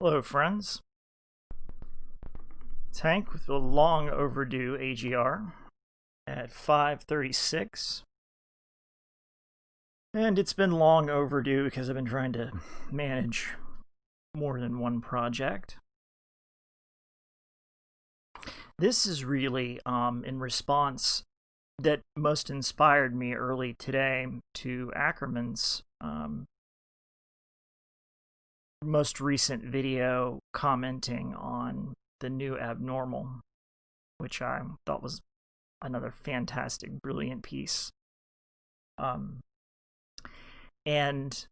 Hello, friends. Tank with a long overdue AGR at 5:36. And it's been long overdue because I've been trying to manage more than one project. This is really in response that most inspired me early today to Ackerman's most recent video commenting on the new abnormal, which I thought was another fantastic, brilliant piece. And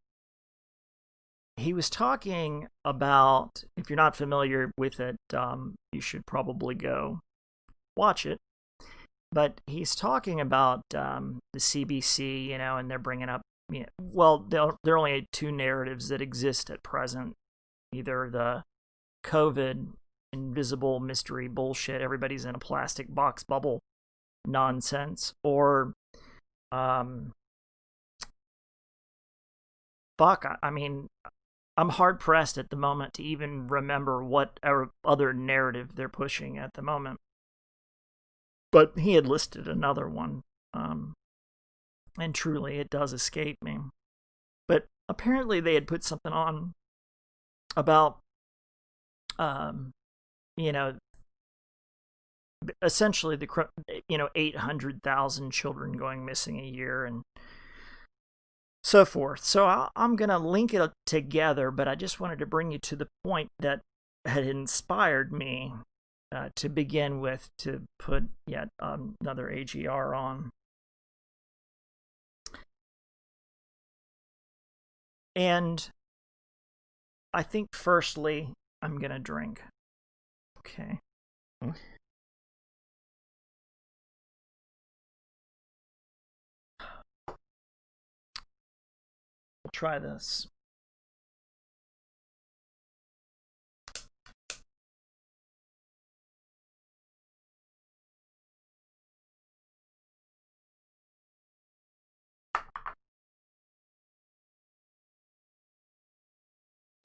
he was talking about, if you're not familiar with it, you should probably go watch it. But he's talking about the CBC, and they're bringing up, well, there are only two narratives that exist at present. Either the COVID invisible mystery bullshit, everybody's in a plastic box bubble nonsense, or I'm hard pressed at the moment to even remember what other narrative they're pushing at the moment. But he had listed another one, and truly it does escape me. But apparently they had put something on about, essentially 800,000 children going missing a year and so forth. So I'm going to link it together, but I just wanted to bring you to the point that had inspired me to begin with, to put yet another AGR on. And I think firstly, I'm going to drink. Okay. I'll try this.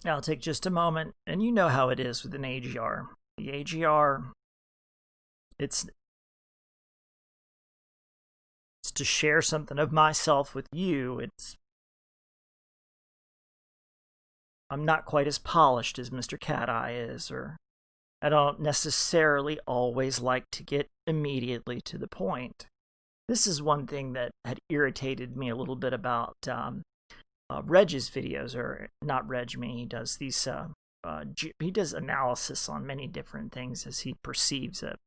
Now, I'll take just a moment, and you know how it is with an AGR. The AGR, it's to share something of myself with you. I'm not quite as polished as Mr. Cat Eye is, or I don't necessarily always like to get immediately to the point. This is one thing that had irritated me a little bit about Reg's videos, or not Reg, he does these, he does analysis on many different things as he perceives it.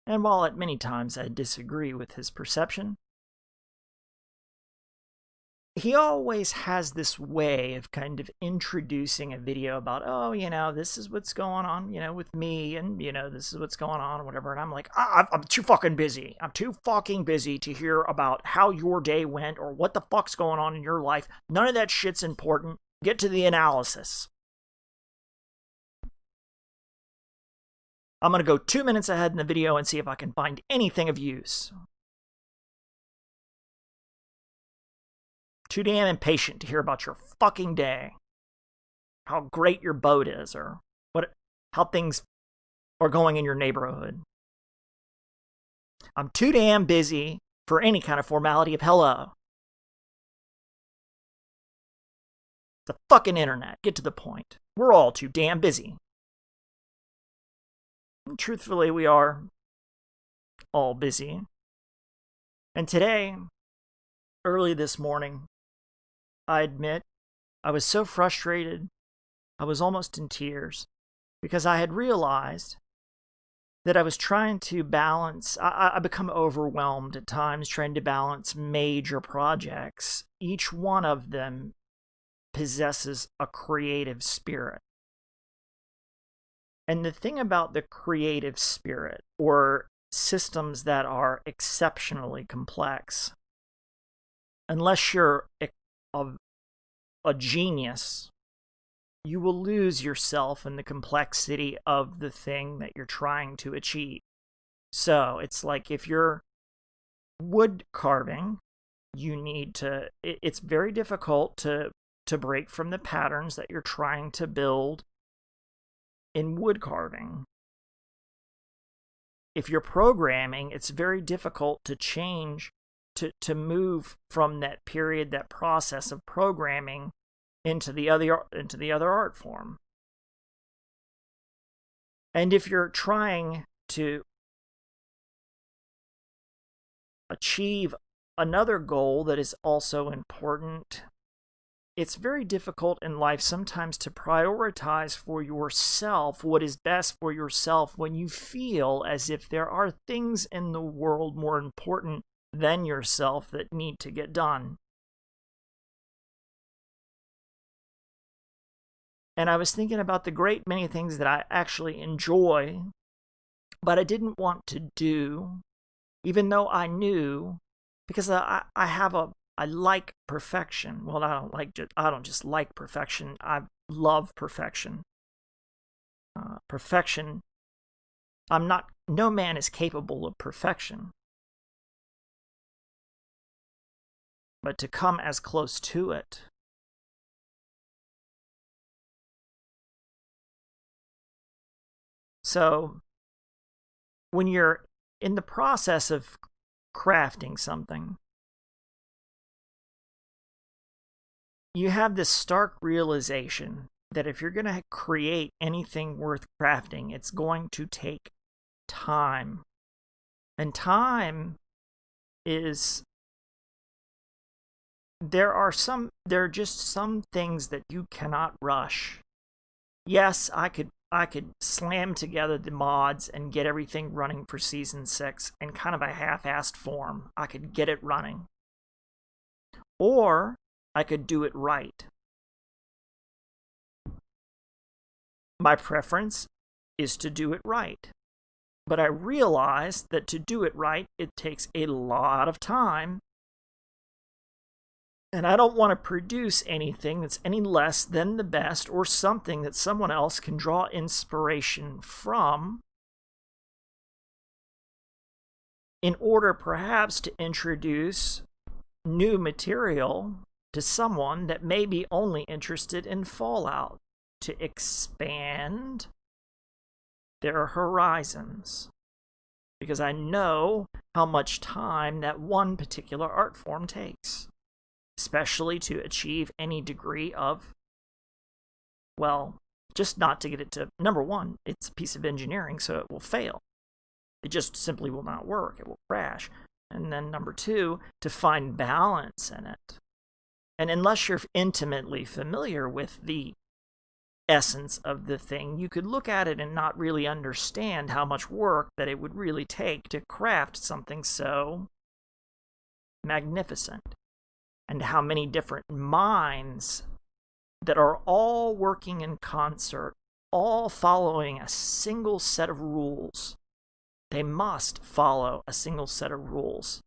And while at many times I disagree with his perception, he always has this way of kind of introducing a video about, this is what's going on, with me, and, this is what's going on, or whatever. And I'm like, I'm too fucking busy. I'm too fucking busy to hear about how your day went or what the fuck's going on in your life. None of that shit's important. Get to the analysis. I'm going to go 2 minutes ahead in the video and see if I can find anything of use. Too damn impatient to hear about your fucking day. How great your boat is, or how things are going in your neighborhood. I'm too damn busy for any kind of formality of hello. The fucking internet. Get to the point. We're all too damn busy. And truthfully, we are all busy. And today, early this morning, I admit, I was so frustrated, I was almost in tears, because I had realized that I was trying to balance, I become overwhelmed at times trying to balance major projects. Each one of them possesses a creative spirit. And the thing about the creative spirit, or systems that are exceptionally complex, unless you're a genius, you will lose yourself in the complexity of the thing that you're trying to achieve. So it's like if you're wood carving, it's very difficult to break from the patterns that you're trying to build in wood carving, if you're programming, it's very difficult to change, to move from that period, that process of programming into the other art form. And if you're trying to achieve another goal that is also important, it's very difficult in life sometimes to prioritize for yourself what is best for yourself when you feel as if there are things in the world more important than yourself that need to get done. And I was thinking about the great many things that I actually enjoy, but I didn't want to do, even though I knew, because I like perfection. Well, I don't just like perfection. I love perfection. Perfection. No man is capable of perfection. But to come as close to it. So, when you're in the process of crafting something, you have this stark realization that if you're going to create anything worth crafting, it's going to take time. And time is... There are just some things that you cannot rush. Yes, I could slam together the mods and get everything running for Season 6 in kind of a half-assed form. I could get it running. Or I could do it right. My preference is to do it right. But I realize that to do it right, it takes a lot of time. And I don't want to produce anything that's any less than the best or something that someone else can draw inspiration from in order perhaps to introduce new material to someone that may be only interested in Fallout, to expand their horizons. Because I know how much time that one particular art form takes. Especially to achieve any degree of, well, just not to get it to, number one, it's a piece of engineering, so it will fail. It just simply will not work. It will crash. And then number two, to find balance in it. And unless you're intimately familiar with the essence of the thing, you could look at it and not really understand how much work that it would really take to craft something so magnificent. And how many different minds that are all working in concert, all following a single set of rules. They must follow a single set of rules.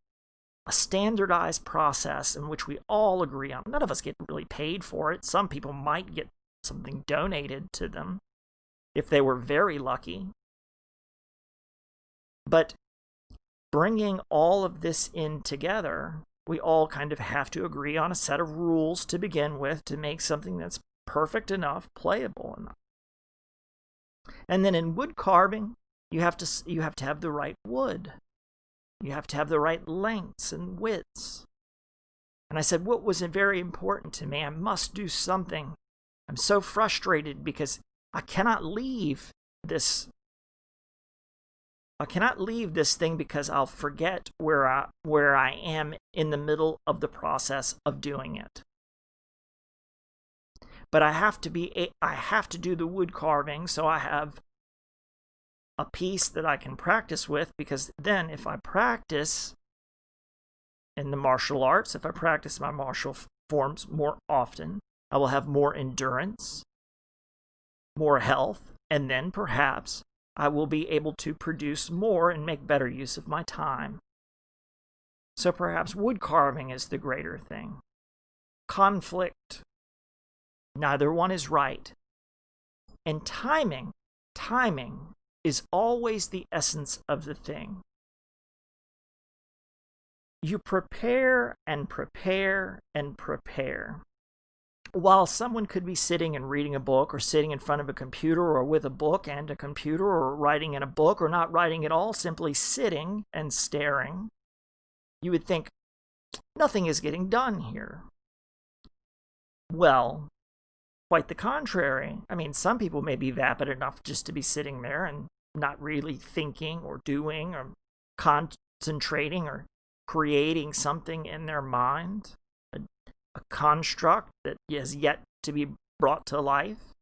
A standardized process in which we all agree on. None of us get really paid for it. Some people might get something donated to them if they were very lucky. But bringing all of this in together, we all kind of have to agree on a set of rules to begin with to make something that's perfect enough, playable enough. And then in wood carving, you have to have the right wood. You have to have the right lengths and widths. And I said, what was very important to me? I must do something. I'm so frustrated because I cannot leave this thing because I'll forget where I am in the middle of the process of doing it. But I have to do the wood carving, so I have a piece that I can practice with, because then if I practice in the martial arts, if I practice my martial forms more often, I will have more endurance, more health, and then perhaps I will be able to produce more and make better use of my time. So perhaps wood carving is the greater thing. Conflict, neither one is right. And timing is always the essence of the thing. You prepare and prepare and prepare. while someone could be sitting and reading a book, or sitting in front of a computer, or with a book and a computer, or writing in a book, or not writing at all, simply sitting and staring, you would think, nothing is getting done here. Well, quite the contrary. I mean, some people may be vapid enough just to be sitting there and not really thinking or doing or concentrating or creating something in their mind, a construct that is yet to be brought to life.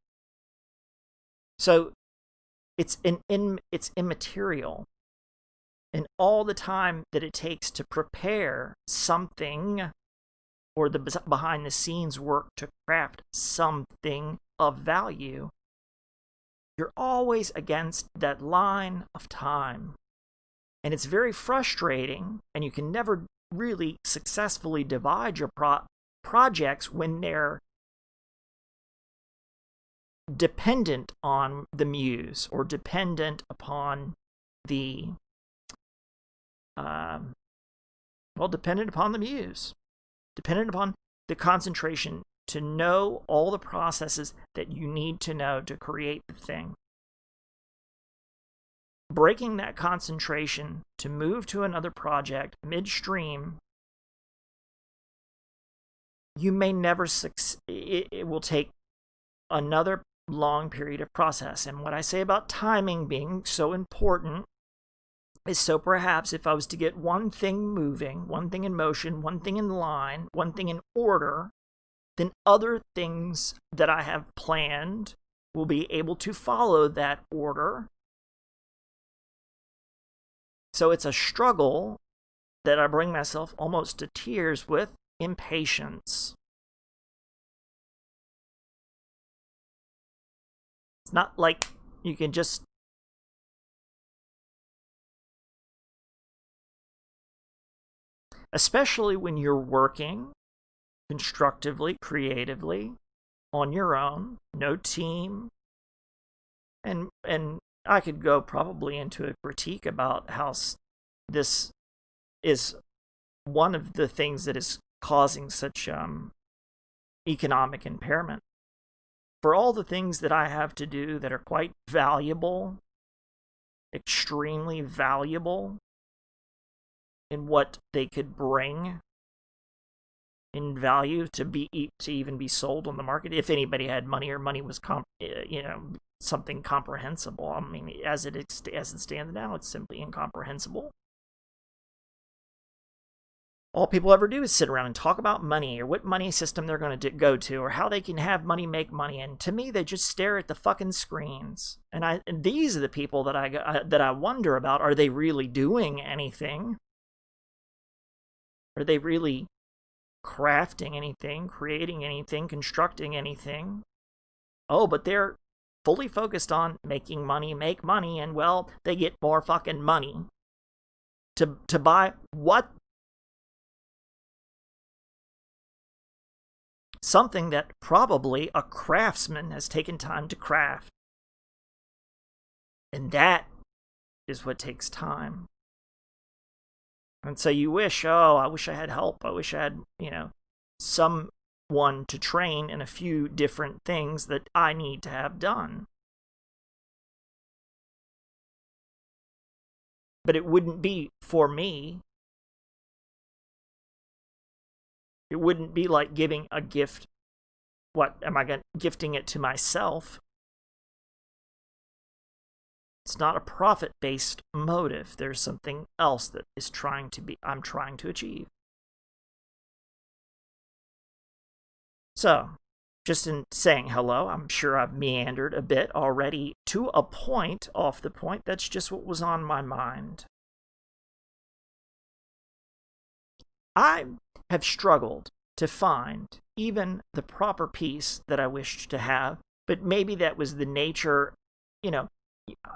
So it's immaterial. And all the time that it takes to prepare something, or the behind the scenes work to craft something of value, you're always against that line of time. And it's very frustrating, and you can never really successfully divide your projects when they're dependent on the muse, or dependent upon the dependent upon the muse, dependent upon the concentration to know all the processes that you need to know to create the thing. Breaking that concentration to move to another project midstream, you may never succeed. It will take another long period of process. And what I say about timing being so important is, so perhaps if I was to get one thing moving, one thing in motion, one thing in line, one thing in order, then other things that I have planned will be able to follow that order. So it's a struggle that I bring myself almost to tears with impatience. It's not like you can just especially when you're working constructively, creatively, on your own, no team. And I could go probably into a critique about how this is one of the things that is causing such economic impairment. For all the things that I have to do that are quite valuable, extremely valuable in what they could bring in value to even be sold on the market, if anybody had money, or money was something comprehensible. I mean, as it stands now, it's simply incomprehensible. All people ever do is sit around and talk about money, or what money system they're going to go to, or how they can have money make money. And to me, they just stare at the fucking screens. And these are the people that I wonder about. Are they really doing anything? Are they really crafting anything, creating anything, constructing anything? Oh, but they're fully focused on making money, make money, and well, they get more fucking money to buy what? Something that probably a craftsman has taken time to craft. And that is what takes time. And so you wish, I wish I had help. I wish I had, someone to train in a few different things that I need to have done. But it wouldn't be for me. It wouldn't be like giving a gift. What am I gifting it to myself? It's not a profit-based motive. There's something else that is I'm trying to achieve. So, just in saying hello, I'm sure I've meandered a bit already to a point, off the point. That's just what was on my mind. I have struggled to find even the proper peace that I wished to have, but maybe that was the nature,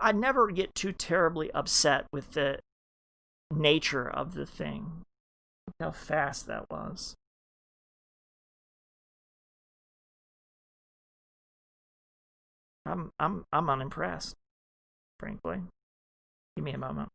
I never get too terribly upset with the nature of the thing. Look how fast that was. I'm unimpressed, frankly. Give me a moment.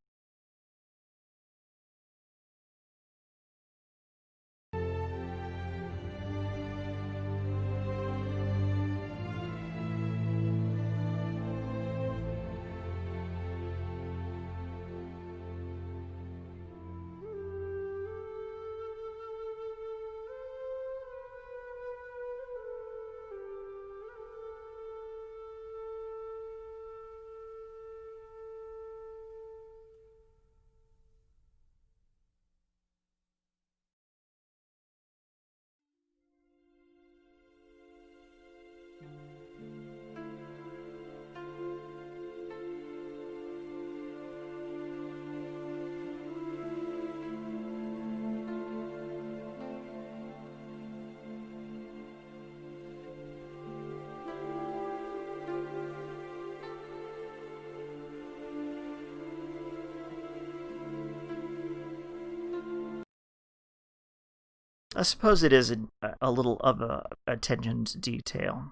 I suppose it is a little of a attention to detail.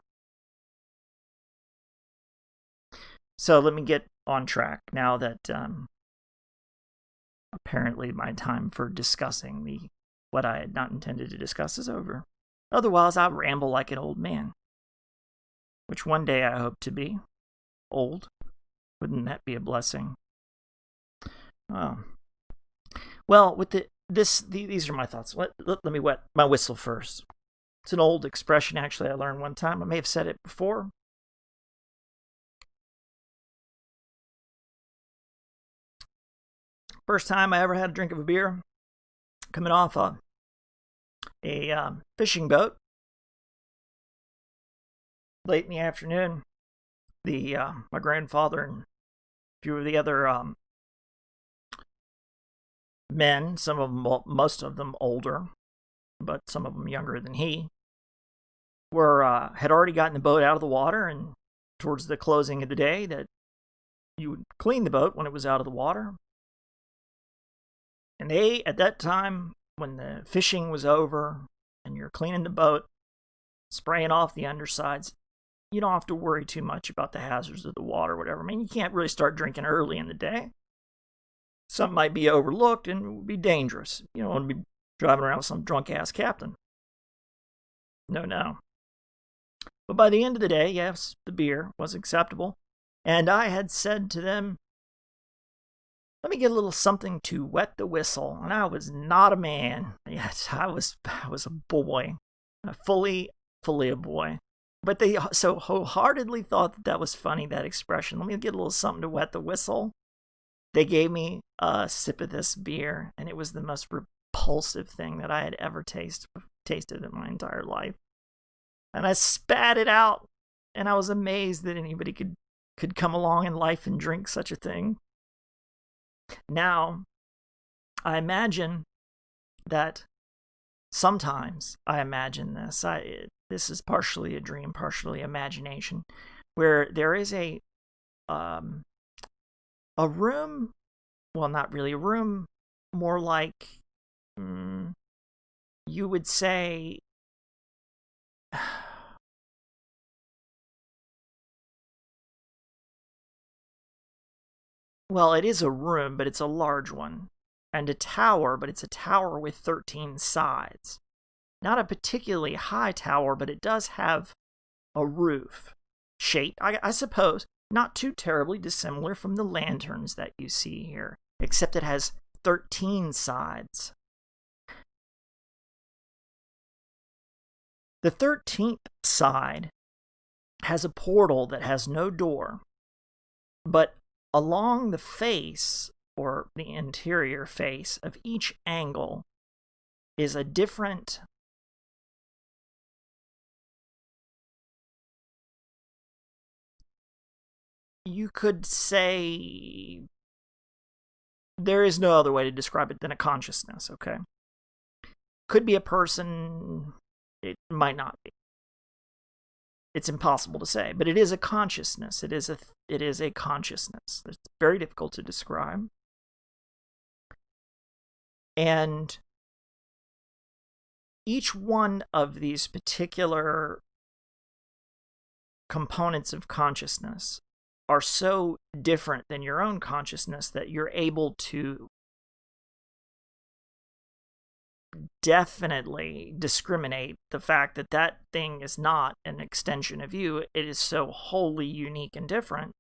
So let me get on track now that apparently my time for discussing what I had not intended to discuss is over. Otherwise, I'll ramble like an old man, which one day I hope to be old. Wouldn't that be a blessing? Oh. Well, with these are my thoughts. Let me wet my whistle first. It's an old expression, actually, I learned one time. I may have said it before. First time I ever had a drink of a beer, coming off a fishing boat late in the afternoon. My grandfather and a few of the other men, most of them older, but some of them younger than he, had already gotten the boat out of the water, and towards the closing of the day, that you would clean the boat when it was out of the water. And they, at that time, when the fishing was over and you're cleaning the boat, spraying off the undersides, you don't have to worry too much about the hazards of the water or whatever. I mean, you can't really start drinking early in the day. Something might be overlooked and it would be dangerous. You don't want to be driving around with some drunk-ass captain. No. But by the end of the day, yes, the beer was acceptable. And I had said to them, let me get a little something to wet the whistle. And I was not a man. Yes, I was a boy. Fully a boy. But they so wholeheartedly thought that was funny, that expression. Let me get a little something to wet the whistle. They gave me a sip of this beer, and it was the most repulsive thing that I had ever tasted in my entire life. And I spat it out, and I was amazed that anybody could come along in life and drink such a thing. Now, I imagine that sometimes I imagine this. This is partially a dream, partially imagination, where there is a room, well, not really a room, more like, you would say, well, it is a room, but it's a large one, and a tower, but it's a tower with 13 sides. Not a particularly high tower, but it does have a roof shape, I suppose, not too terribly dissimilar from the lanterns that you see here, except it has 13 sides. The 13th side has a portal that has no door, but along the face, or the interior face, of each angle is a different you could say, there is no other way to describe it than a consciousness, okay? Could be a person, it might not be. It's impossible to say, but it is a consciousness. It is a consciousness. It's very difficult to describe. And each one of these particular components of consciousness are so different than your own consciousness that you're able to definitely discriminate the fact that that thing is not an extension of you. It is so wholly unique and different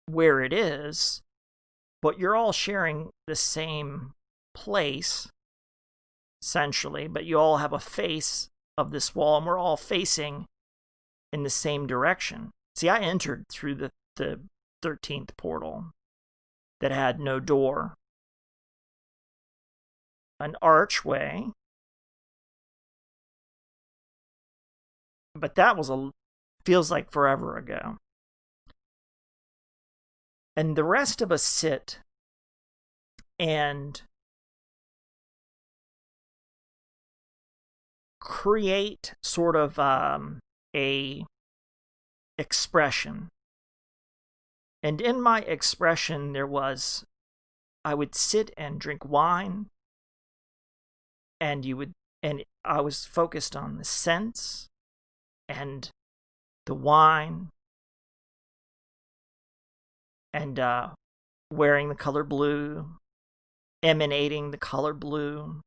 where it is, but you're all sharing the same place, essentially, but you all have a face of this wall, and we're all facing in the same direction. See, I entered through the 13th portal that had no door. An archway. But that feels like forever ago. And the rest of us sit and create sort of a expression. And in my expression, I would sit and drink wine and I was focused on the scents and the wine and wearing the color blue, emanating the color blue,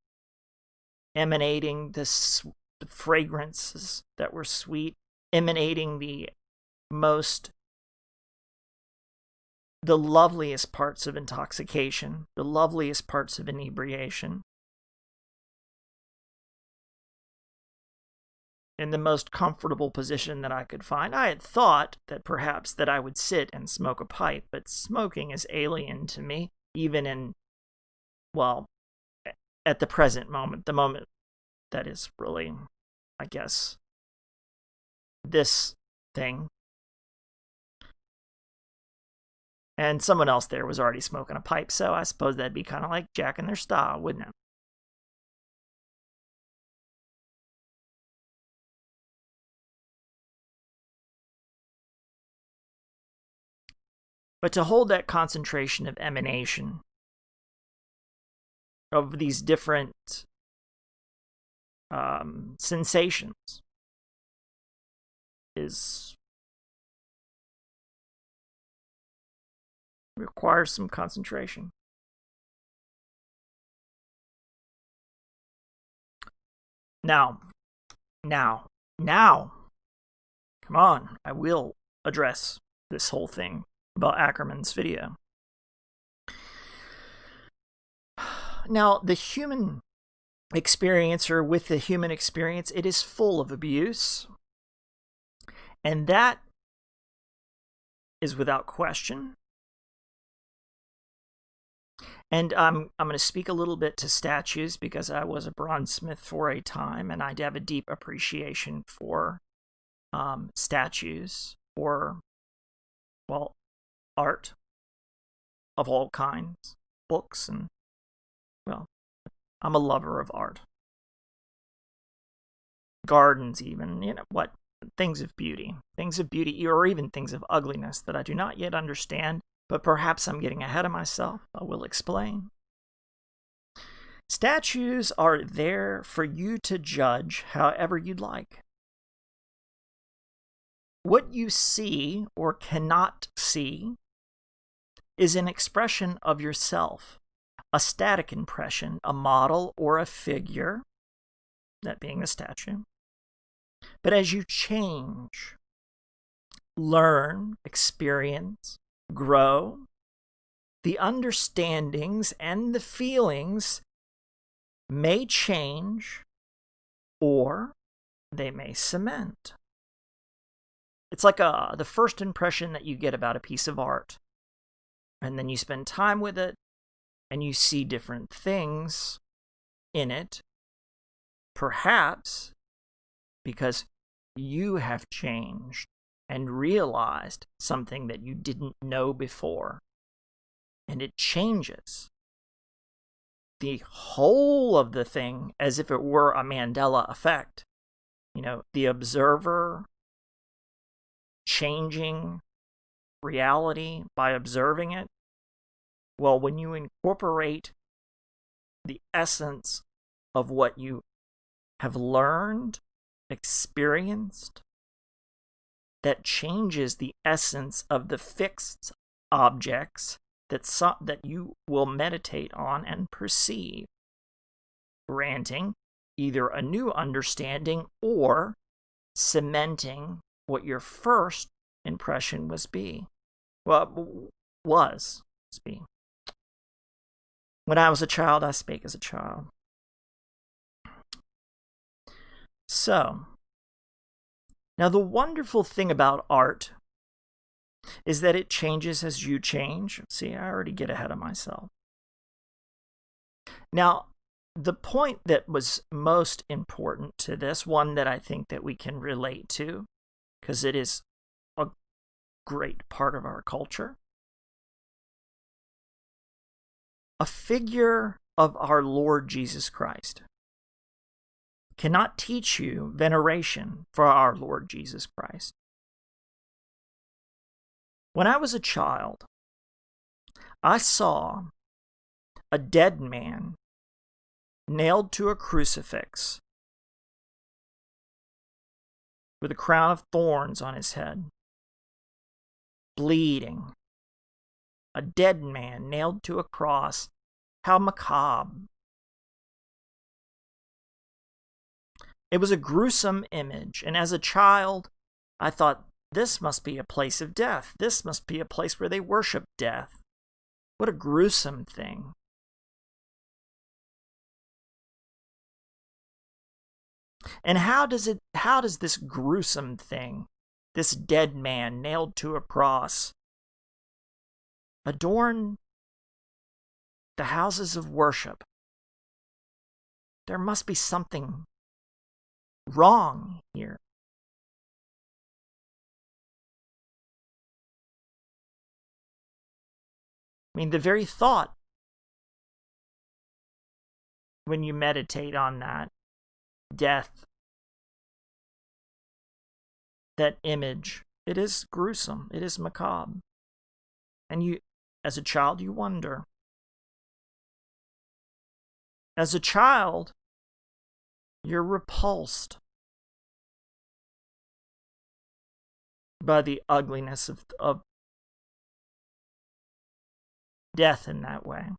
emanating the fragrances that were sweet, emanating the loveliest parts of intoxication, the loveliest parts of inebriation, in the most comfortable position that I could find. I had thought that perhaps that I would sit and smoke a pipe, but smoking is alien to me, even in, well, at the present moment, the moment that is really, I guess, this thing. And someone else there was already smoking a pipe, so I suppose that'd be kind of like jacking their style, wouldn't it? But to hold that concentration of emanation of these different sensations requires some concentration. Now, come on, I will address this whole thing about Ackerman's video. Now, the human experiencer with the human experience, it is full of abuse. And that is without question. And I'm going to speak a little bit to statues because I was a bronzesmith for a time, and I have a deep appreciation for statues or, well, art of all kinds, books, and, well, I'm a lover of art. Gardens even, what? Things of beauty, or even things of ugliness that I do not yet understand, but perhaps I'm getting ahead of myself. I will explain. Statues are there for you to judge however you'd like. What you see or cannot see is an expression of yourself, a static impression, a model or a figure, that being the statue. But as you change, learn, experience, grow, the understandings and the feelings may change or they may cement. It's like the first impression that you get about a piece of art. And then you spend time with it and you see different things in it, perhaps because you have changed and realized something that you didn't know before. And it changes the whole of the thing as if it were a Mandela effect. The observer changing reality by observing it. Well, when you incorporate the essence of what you have learned, experienced, that changes the essence of the fixed objects that you will meditate on and perceive, granting either a new understanding or cementing what your first impression was. When I was a child, I spake as a child. So, now the wonderful thing about art is that it changes as you change. See, I already get ahead of myself. Now, the point that was most important to this, one that I think that we can relate to, because it is a great part of our culture, a figure of our Lord Jesus Christ cannot teach you veneration for our Lord Jesus Christ. When I was a child, I saw a dead man nailed to a crucifix with a crown of thorns on his head, bleeding. A dead man nailed to a cross. How macabre. It was a gruesome image, and as a child, I thought, this must be a place of death. This must be a place where they worship death. What a gruesome thing. And how does this gruesome thing, this dead man nailed to a cross, adorn the houses of worship? There must be something wrong here. I mean, the very thought, when you meditate on that death, that image, it is gruesome, it is macabre. And you, as a child, you wonder. As a child, you're repulsed by the ugliness of death in that way.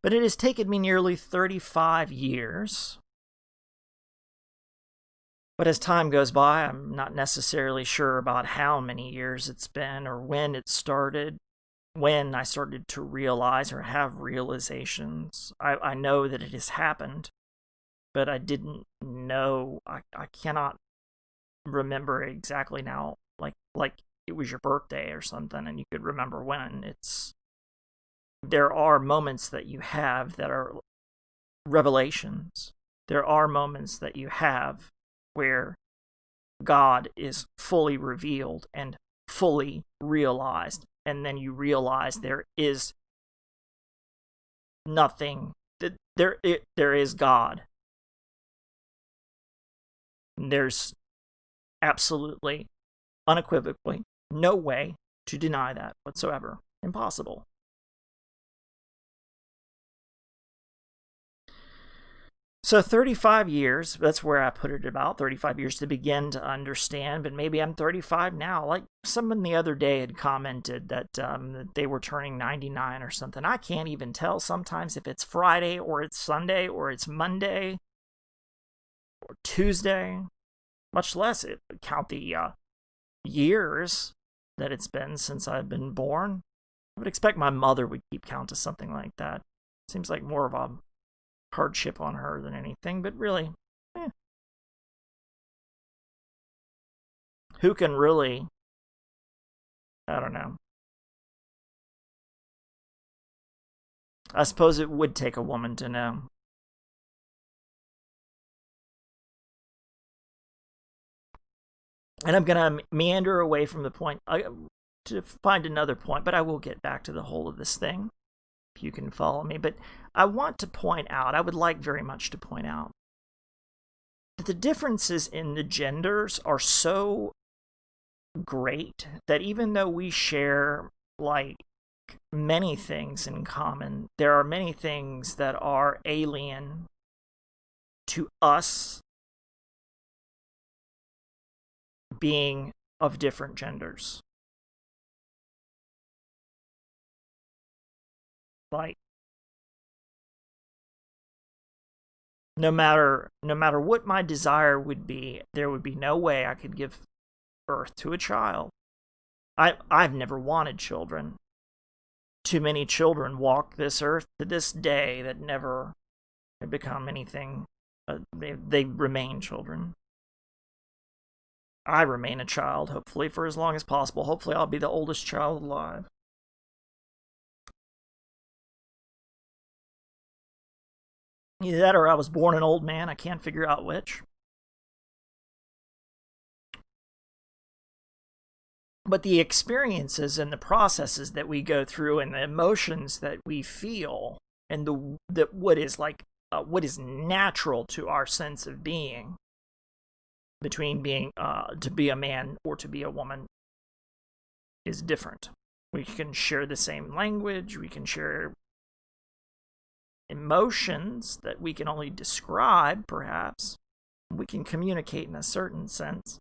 But it has taken me nearly 35 years. But as time goes by, I'm not necessarily sure about how many years it's been or when it started, when I started to realize or have realizations. I know that it has happened, but I didn't know. I cannot remember exactly now, like it was your birthday or something and you could remember when. There are moments that you have that are revelations. There are moments that you have where God is fully revealed and fully realized, and then you realize there is nothing, that there is God. There's absolutely, unequivocally, no way to deny that whatsoever. Impossible. So 35 years, that's where I put it, about 35 years to begin to understand, but maybe I'm 35 now. Like someone the other day had commented that they were turning 99 or something. I can't even tell sometimes if it's Friday or it's Sunday or it's Monday or Tuesday, much less count the years that it's been since I've been born. I would expect my mother would keep count of something like that. Seems like more of a hardship on her than anything, but really, who can really, I don't know. I suppose it would take a woman to know. And I'm going to meander away from the point to find another point, but I will get back to the whole of this thing, if you can follow me. But I want to point out, I would like very much to point out, that the differences in the genders are so great that even though we share, like, many things in common, there are many things that are alien to us being of different genders. Like, no matter what my desire would be, there would be no way I could give birth to a child. I've never wanted children. Too many children walk this earth to this day that never have become anything. They remain children. I remain a child, hopefully, for as long as possible. Hopefully, I'll be the oldest child alive. Either that or I was born an old man. I can't figure out which. But the experiences and the processes that we go through and the emotions that we feel and what is natural to our sense of being, between being to be a man or to be a woman, is different. We can share the same language. We can share emotions that we can only describe, perhaps. We can communicate in a certain sense.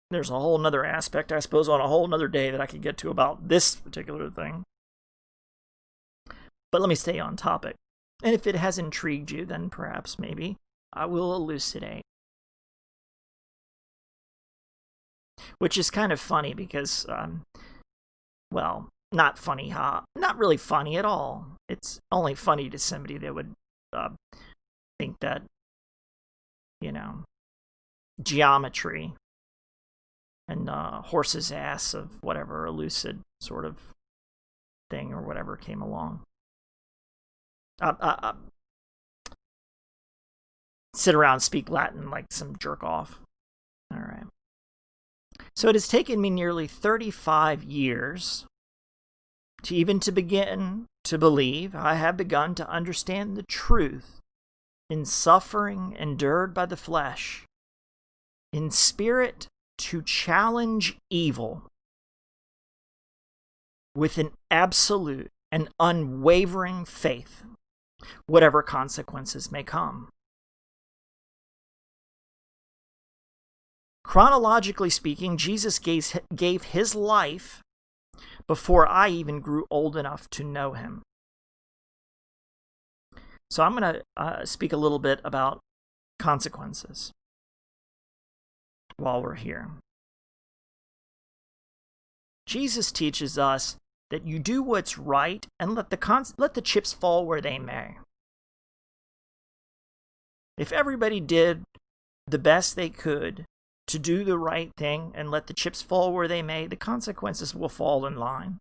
There's a whole nother aspect, I suppose, on a whole nother day that I could get to about this particular thing. But let me stay on topic. And if it has intrigued you, then perhaps, maybe, I will elucidate. Which is kind of funny because, well, not funny, not really funny at all. It's only funny to somebody that would think that, geometry and horse's ass of whatever, a lucid sort of thing or whatever came along. Sit around and speak Latin like some jerk off. All right. So it has taken me nearly 35 years to begin to believe I have begun to understand the truth in suffering endured by the flesh, in spirit to challenge evil with an absolute and unwavering faith, whatever consequences may come. Chronologically speaking, Jesus gave his life before I even grew old enough to know him. So I'm going to speak a little bit about consequences while we're here. Jesus teaches us that you do what's right and let the chips fall where they may. If everybody did the best they could to do the right thing and let the chips fall where they may, the consequences will fall in line.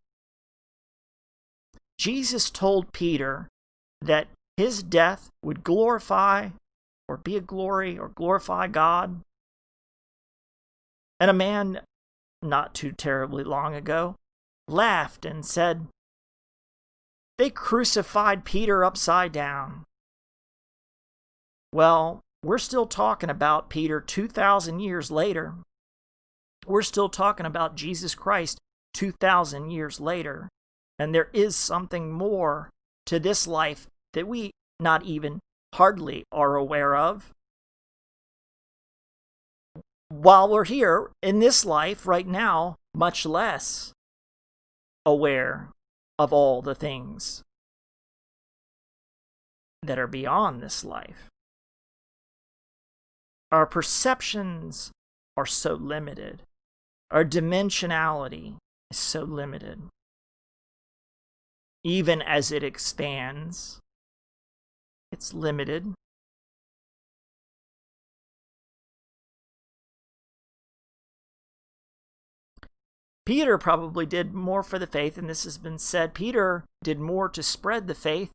Jesus told Peter that his death would glorify or be a glory or glorify God. And a man not too terribly long ago laughed and said, "They crucified Peter upside down." Well, we're still talking about Peter 2,000 years later. We're still talking about Jesus Christ 2,000 years later. And there is something more to this life that we not even hardly are aware of. While we're here in this life right now, much less aware of all the things that are beyond this life. Our perceptions are so limited. Our dimensionality is so limited. Even as it expands, it's limited. Peter probably did more for the faith, and this has been said. Peter did more to spread the faith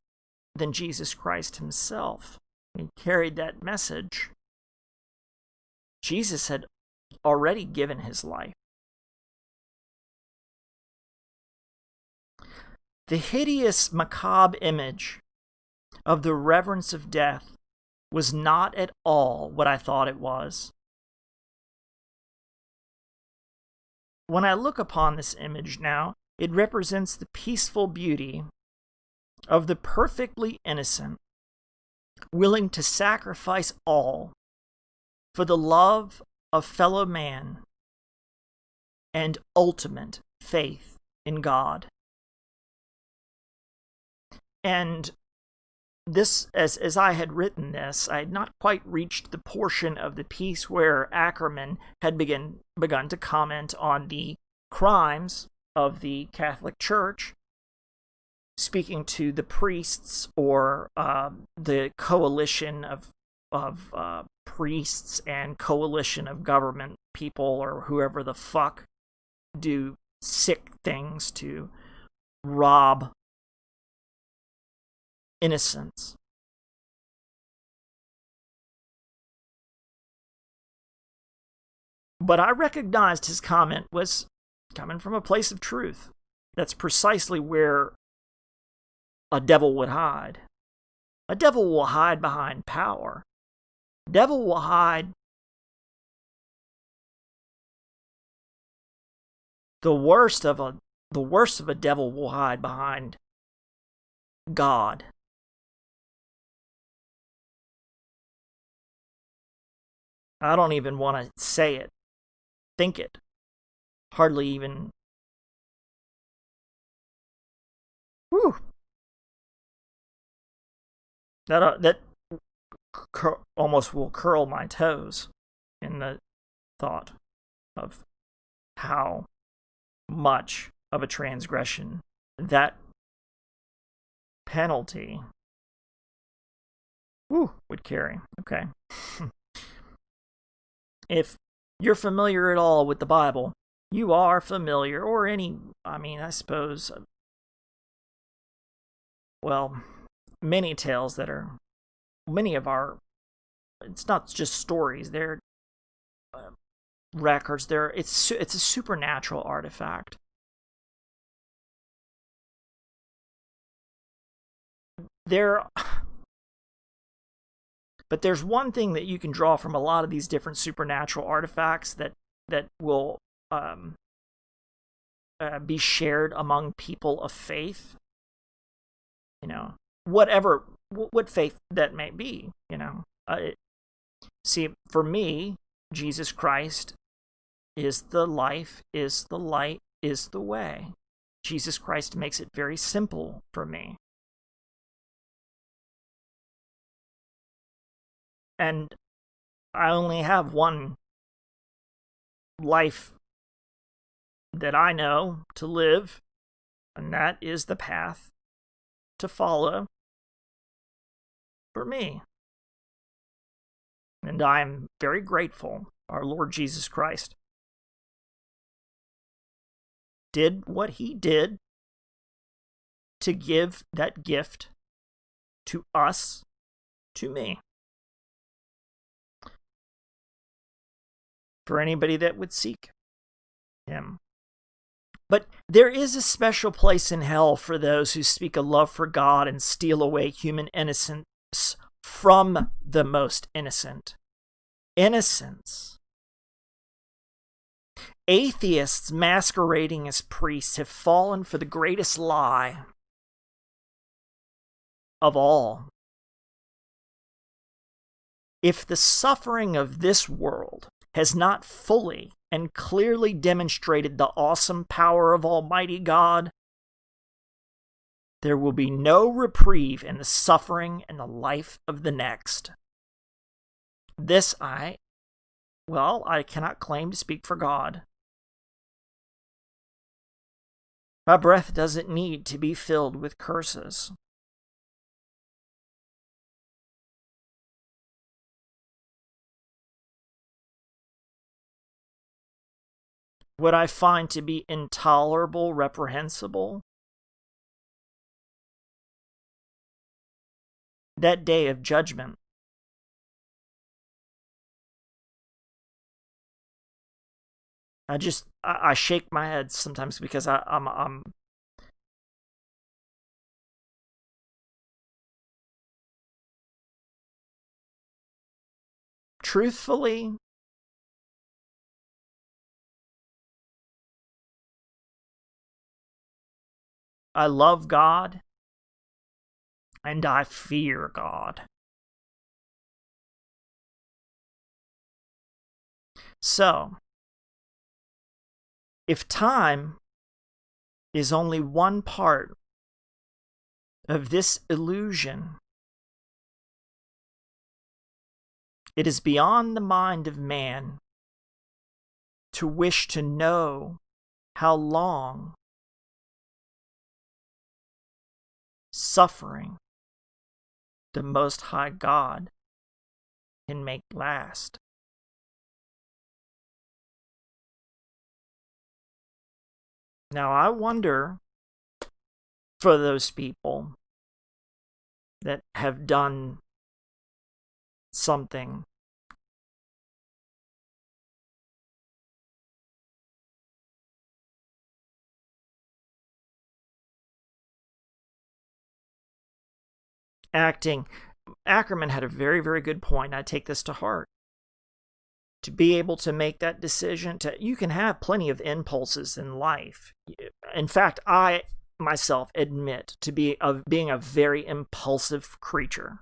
than Jesus Christ himself. He carried that message. Jesus had already given his life. The hideous, macabre image of the reverence of death was not at all what I thought it was. When I look upon this image now, it represents the peaceful beauty of the perfectly innocent, willing to sacrifice all for the love of fellow man and ultimate faith in God. And this, as I had written this, I had not quite reached the portion of the piece where Ackerman had begun to comment on the crimes of the Catholic Church, speaking to the priests or the coalition of priests and coalition of government people or whoever the fuck do sick things to rob innocence. But I recognized his comment was coming from a place of truth. That's precisely where a devil would hide. A devil will hide behind power. A devil will hide the worst of a devil will hide behind God. I don't even want to say it, think it, hardly even. Whew. That almost will curl my toes in the thought of how much of a transgression that penalty would carry. Okay. If you're familiar at all with the Bible, you are familiar, or I suppose, well, many tales that are, many of our, it's not just stories, they're records, it's a supernatural artifact. But there's one thing that you can draw from a lot of these different supernatural artifacts that will be shared among people of faith. What faith that may be. See, for me, Jesus Christ is the life, is the light, is the way. Jesus Christ makes it very simple for me. And I only have one life that I know to live, and that is the path to follow for me. And I am very grateful our Lord Jesus Christ did what he did to give that gift to us, to me. For anybody that would seek him. But there is a special place in hell for those who speak a love for God and steal away human innocence from the most innocent. Innocence. Atheists masquerading as priests have fallen for the greatest lie of all. If the suffering of this world has not fully and clearly demonstrated the awesome power of Almighty God, there will be no reprieve in the suffering and the life of the next. This I cannot claim to speak for God. My breath doesn't need to be filled with curses. What I find to be intolerable, reprehensible, that day of judgment, I shake my head sometimes because I'm truthfully, I love God and I fear God. So, if time is only one part of this illusion, it is beyond the mind of man to wish to know how long suffering the Most High God can make last. Now, I wonder, for those people that have done something Ackerman had a very, very good point. I take this to heart. to be able to make that decision. You can have plenty of impulses in life. In fact, I myself admit to being a very impulsive creature.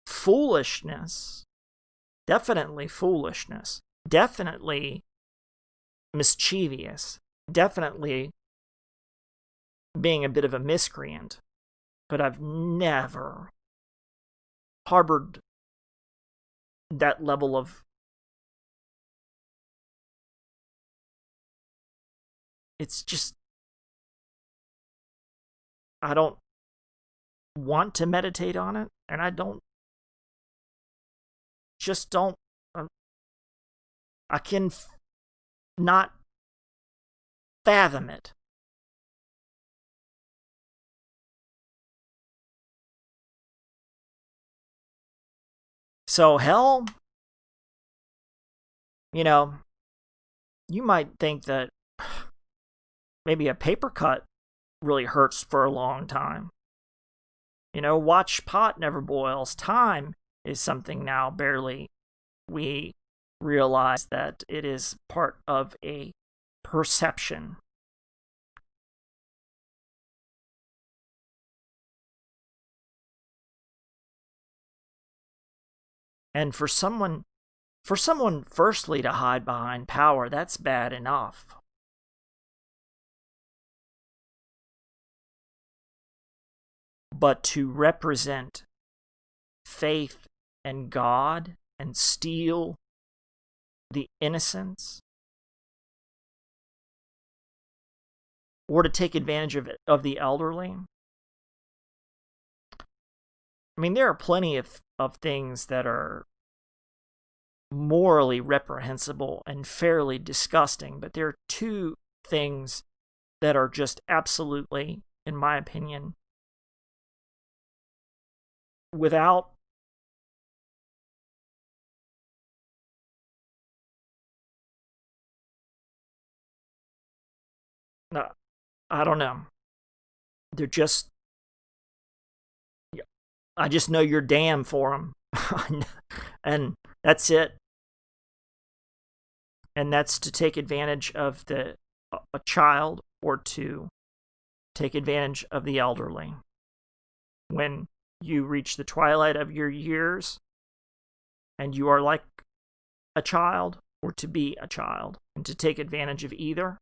Foolishness, definitely mischievous, definitely being a bit of a miscreant, but I've never harbored that level of, it's just, I don't want to meditate on it, and I can not fathom it. So hell, you might think that maybe a paper cut really hurts for a long time. Watch pot never boils. Time is something now barely we realize that it is part of a perception. And for someone firstly to hide behind power, that's bad enough. But to represent faith and God and steal the innocence, or to take advantage of the elderly. I mean, there are plenty of things that are morally reprehensible and fairly disgusting, but there are two things that are just absolutely, in my opinion, without I don't know. They're just, I just know you're damn for them. And that's it. And that's to take advantage of a child, or to take advantage of the elderly. When you reach the twilight of your years and you are like a child, or to be a child, and to take advantage of either.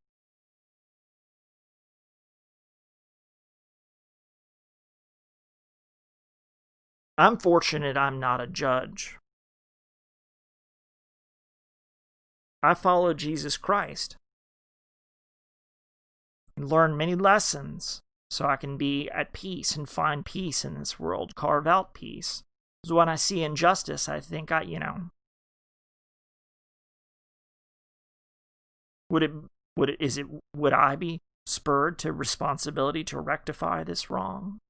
I'm fortunate I'm not a judge. I follow Jesus Christ and learn many lessons so I can be at peace and find peace in this world, carve out peace. Because when I see injustice, I think would I be spurred to responsibility to rectify this wrong?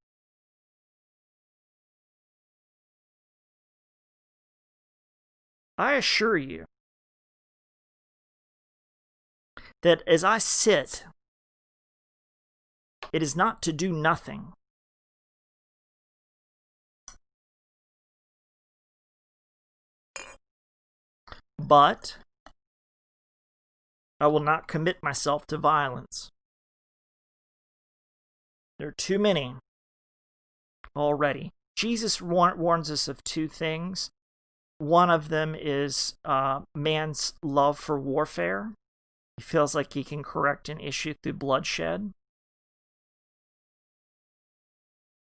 I assure you that as I sit, it is not to do nothing. But I will not commit myself to violence. There are too many already. Jesus warns us of two things. One of them is man's love for warfare. He feels like he can correct an issue through bloodshed.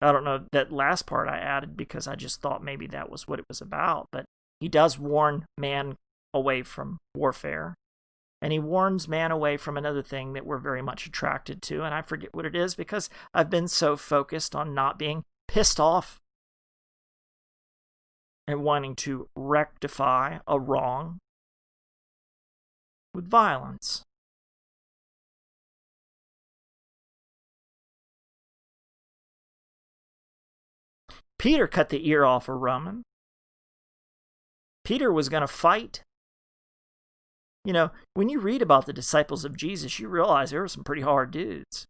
I don't know, that last part I added because I just thought maybe that was what it was about. But he does warn man away from warfare. And he warns man away from another thing that we're very much attracted to. And I forget what it is because I've been so focused on not being pissed off and wanting to rectify a wrong with violence. Peter cut the ear off a Roman. Peter was going to fight. When you read about the disciples of Jesus, you realize there were some pretty hard dudes.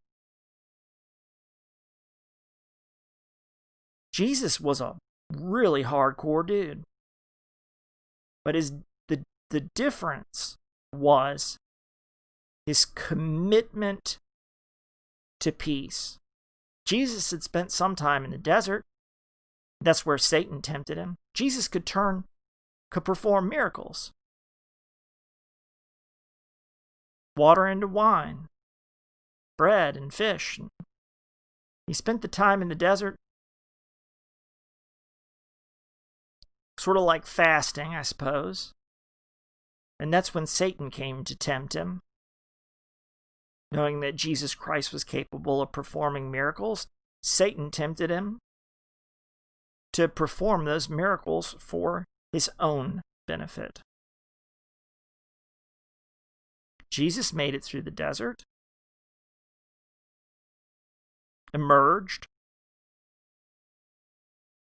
Jesus was a really hardcore dude. But the difference was his commitment to peace. Jesus had spent some time in the desert. That's where Satan tempted him. Jesus could perform miracles. Water into wine, bread and fish. He spent the time in the desert, sort of like fasting, I suppose. And that's when Satan came to tempt him. Knowing that Jesus Christ was capable of performing miracles, Satan tempted him to perform those miracles for his own benefit. Jesus made it through the desert, emerged,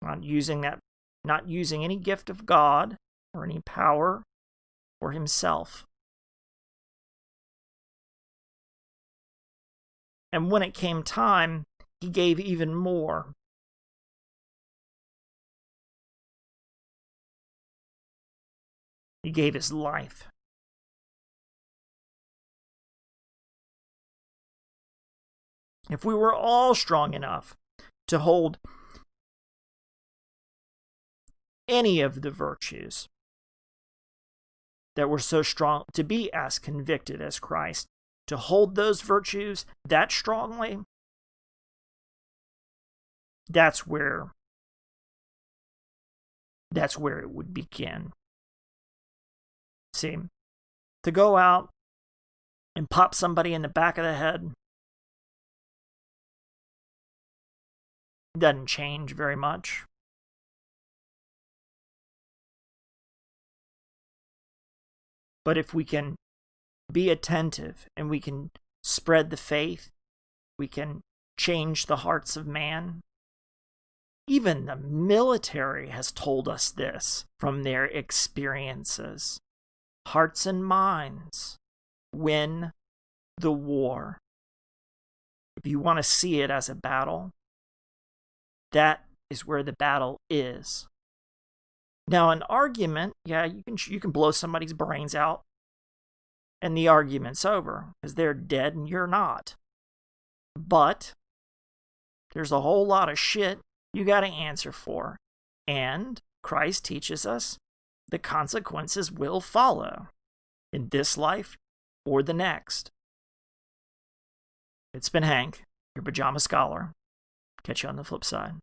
not using any gift of God or any power for himself. And when it came time, he gave even more. He gave his life. If we were all strong enough to hold any of the virtues that were so strong, to be as convicted as Christ, to hold those virtues that strongly, that's where it would begin. See, to go out and pop somebody in the back of the head doesn't change very much. But if we can be attentive and we can spread the faith, we can change the hearts of man. Even the military has told us this from their experiences. Hearts and minds win the war. If you want to see it as a battle, that is where the battle is. Now, an argument, yeah, you can blow somebody's brains out, and the argument's over because they're dead and you're not. But there's a whole lot of shit you got to answer for, and Christ teaches us the consequences will follow in this life or the next. It's been Hank, your pajama scholar. Catch you on the flip side.